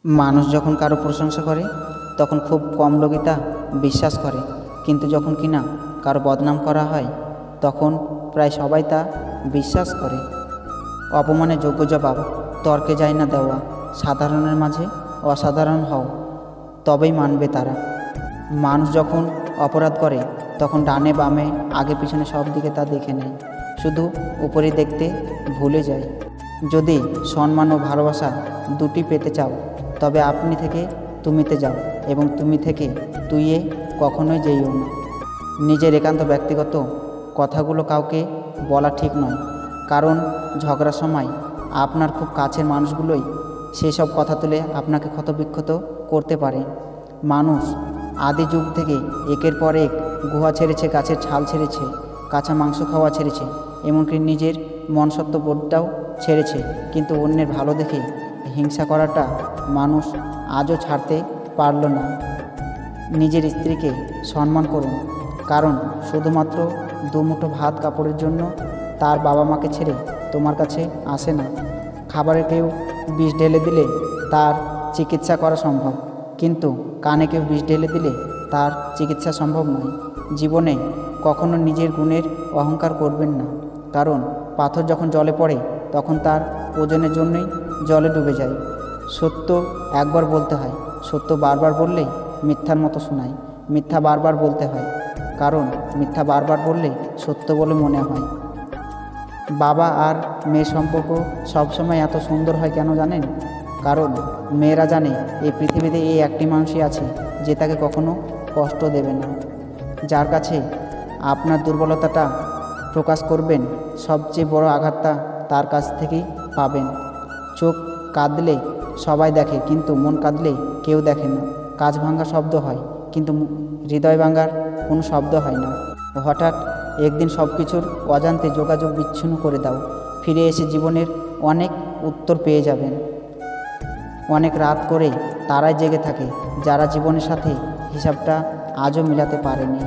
মানুষ যখন কারো প্রশংসা করে তখন খুব কম লোকই তা বিশ্বাস করে, কিন্তু যখন কিনা কারো বদনাম করা হয় তখন প্রায় সবাই তা বিশ্বাস করে। অপমানের যোগ্য জবাব তর্কে যায় না দেওয়া, সাধারণের মাঝে অসাধারণ হও, তবেই মানবে তারা। মানুষ যখন অপরাধ করে তখন ডানে বামে আগে পিছনে সব দিকে তা দেখে নেয়, শুধু উপরে দেখতে ভুলে যায়। যদি সম্মান ও ভালোবাসা দুটি পেতে চাও তবে আপনি থেকে তুমিতে যাও এবং তুমি থেকে তুইয়ে কখনোই যেইও না। নিজের একান্ত ব্যক্তিগত কথাগুলো কাউকে বলা ঠিক নয়, কারণ ঝগড়ার সময় আপনার খুব কাছের মানুষগুলোই সেই সব কথা তুলে আপনাকে ক্ষতবিক্ষত করতে পারে। মানুষ আদি যুগ থেকে একের পর এক গুহা ছেড়েছে, গাছের ছাল ছেড়েছে, কাঁচা মাংস খাওয়া ছেড়েছে, এমনকি নিজের মনসত্ব বোধটাও ছেড়েছে, কিন্তু অন্যের ভালো দেখে হিংসা করাটা মানুষ আজও ছাড়তে পারল না। নিজের স্ত্রীকে সম্মান করুন, কারণ শুধুমাত্র দুমুঠো ভাত কাপড়ের জন্য তার বাবা মাকে ছেড়ে তোমার কাছে আসে না। খাবারে কেউ বিষ ঢেলে দিলে তার চিকিৎসা করা সম্ভব, কিন্তু কানে কেউ বিষ ঢেলে দিলে তার চিকিৎসা সম্ভব নয়। জীবনে কখনো নিজের গুণের অহংকার করবেন না, কারণ পাথর যখন জলে পড়ে তখন তার ওজনের জন্যই জলে ডুবে যায়। সত্য একবার বলতে হয়, সত্য বারবার বললেই মিথ্যার মতো শোনায়। মিথ্যা বারবার বলতে হয়, কারণ মিথ্যা বারবার বললে সত্য বলে মনে হয়। বাবা আর মেয়ে সম্পর্ক সবসময় এত সুন্দর হয় কেন জানেন? কারণ মেয়েরা জানে এই পৃথিবীতে এই একটি মানুষই আছে যে তাকে কখনো কষ্ট দেবে না, যার কাছে আপনার দুর্বলতাটা প্রকাশ করবেন। সবচেয়ে বড় আঘাতটা তার কাছ থেকেই পাবেন। চোখ কাঁদলে সবাই দেখে, কিন্তু মন কাঁদলে কেউ দেখে না। কাঁচ ভাঙা শব্দ হয়, কিন্তু হৃদয় ভাঙার কোনো শব্দ হয় না। হঠাৎ একদিন সব কিছুর অজান্তে যোগাযোগ বিচ্ছিন্ন করে দাও, ফিরে এসে জীবনের অনেক উত্তর পেয়ে যাবেন। অনেক রাত করে তারাই জেগে থাকে যারা জীবনের সাথে হিসাবটা আজও মিলাতে পারেনি।